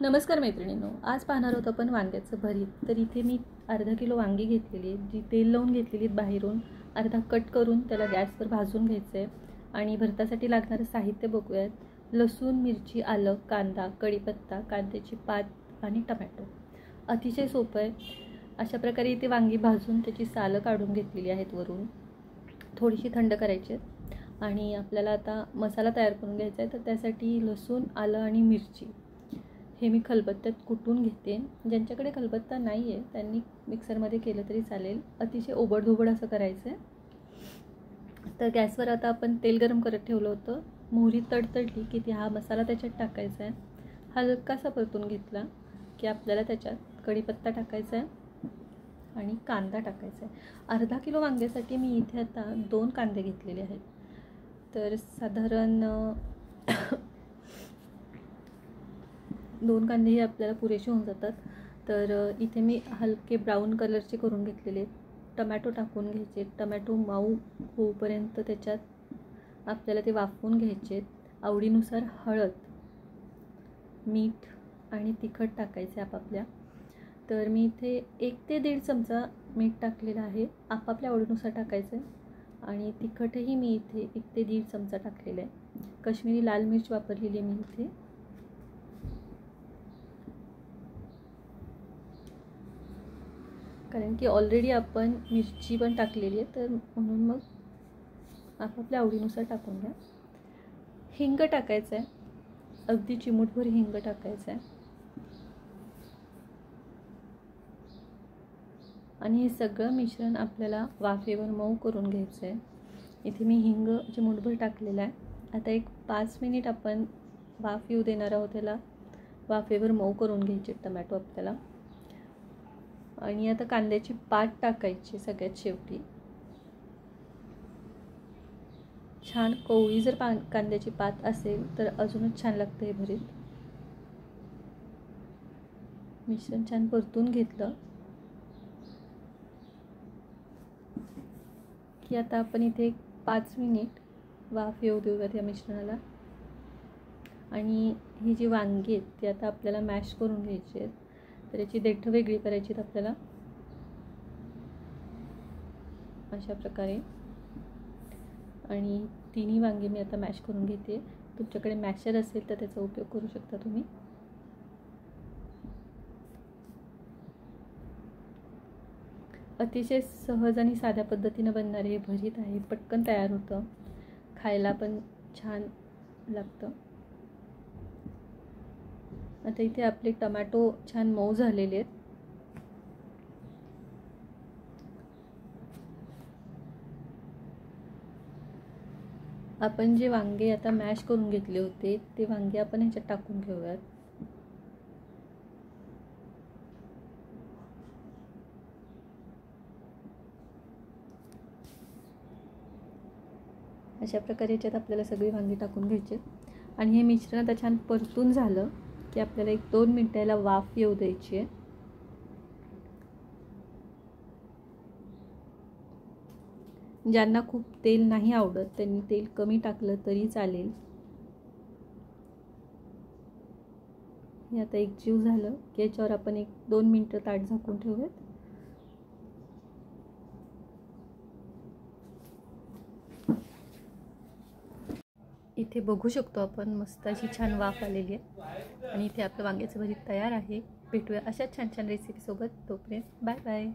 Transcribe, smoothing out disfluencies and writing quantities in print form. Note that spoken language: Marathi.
नमस्कार मैत्रिणींनो, आज पाहणार आहोत आपण वांग्याचं भरीत। तर इथे मी अर्धा किलो वांगी घेतलेली आहेत, जी तेल लावून घेतलेली आहेत बाहेरून। अर्धा कट करून त्याला गॅसवर भाजून घ्यायचं आहे। आणि भरतासाठी लागणारं साहित्य बघूयात। लसूण, मिरची, आलं, कांदा, कढीपत्ता, कांद्याची पात आणि टोमॅटो। अतिशय सोपं आहे। अशा प्रकारे इथे वांगी भाजून त्याची सालं काढून घेतलेली आहेत वरून। थोडीशी थंड करायची आहेत आणि आपल्याला आता मसाला तयार करून घ्यायचा आहे। तर त्यासाठी लसूण, आलं आणि मिरची हे मी खलबत्त्यात कुटून घेते। ज्यांच्याकडे खलबत्ता नाही आहे त्यांनी मिक्सरमध्ये केलं तरी चालेल। अतिशय ओबडधोबड असं करायचं आहे। तर गॅसवर आता आपण तेल गरम करत ठेवलं होतं। मोहरी तडतडली की हा मसाला त्याच्यात टाकायचा आहे। हलकासा परतून घेतला की आपल्याला त्याच्यात कढीपत्ता टाकायचा आहे आणि कांदा टाकायचा आहे। अर्धा किलो वांग्यासाठी मी इथे आता 2 कांदे घेतलेले आहेत। तर साधारण 2 कांदे हे आपल्याला पुरेसे होऊन जातात। तर इथे मी हलके ब्राऊन कलरचे करून घेतलेले आहेत। टोमॅटो टाकून घ्यायचे। टोमॅटो मऊ होईपर्यंत त्याच्यात आपल्याला ते वाफवून घ्यायचे। आवडीनुसार हळद, मीठ आणि तिखट टाकायचे आपापल्या। तर मी इथे 1 ते 1.5 चमचा मीठ टाकलेलं आहे, आपापल्या आवडीनुसार टाकायचं आहे। आणि तिखटही मी इथे 1 ते 1.5 चमचा टाकलेलं आहे। काश्मीरी लाल मिर्च वापरलेली आहे मी इथे। कारण की ऑलरेडी आपण मिरची पण टाकलेली आहे, तर म्हणून मग आपापल्या आवडीनुसार टाकून घ्या। हिंग टाकायचं आहे, अगदी चिमूटभर हिंग टाकायचं आहे। आणि हे सगळं मिश्रण आपल्याला वाफेवर मऊ करून घ्यायचं आहे। इथे मी हिंग चिमूटभर टाकलेला आहे। आता एक 5 मिनिट आपण वाफ येऊ देणार आहोत। त्याला वाफेवर मऊ करून घ्यायचे टोमॅटो आपल्याला। आणि आता कांद्याची पात टाकायची सगळ्यात शेवटी। छान कोवळी जर कांद्याची पात असेल तर अजूनच छान लागतं हे भरीत। मिश्रण छान परतून घेतलं की आता आपण इथे 5 मिनिट वाफ येऊ देऊयात या मिश्रणाला। आणि ही जी वांगी आहेत ती आता आपल्याला मॅश करून घ्यायची आहेत। तर याची देठं वेगळी करायची आहेत आपल्याला अशा प्रकारे। आणि तिन्ही वांगी मी आता मॅश करून घेते। तुमच्याकडे मॅशर असेल तर त्याचा उपयोग करू शकता तुम्ही। अतिशय सहज आणि साध्या पद्धतीने बनणारे हे भरीत आहे। पटकन तयार होतं, खायला पण छान लागतं। आता इथे आपले टोमॅटो छान मऊ झालेले आहेत। आपण जे वांगे आता मॅश करून घेतले होते ते वांगे आपण ह्याच्यात टाकून घेऊयात। अशा प्रकारे ह्याच्यात आपल्याला सगळी वांगी टाकून घ्यायची। आणि हे मिश्रण आता छान परतून झालं की आपल्याला 1-2 मिनिटाला वाफ येऊ द्यायची आहे। ज्यांना खूप तेल नाही आवडत त्यांनी तेल कमी टाकलं तरी चालेल। हे आता एकजीव झालं की याच्यावर आपण 1-2 मिनिटं ताट झाकून ठेवूयात। इथे बघू शकतो आपण मस्त अशी छान वाफ आलेली आहे। आणि इथे आपलं वांग्याचं भरीत तयार आहे। भेटूया अशा छान छान रेसिपी सोबत। तोपर्यंत बाय बाय।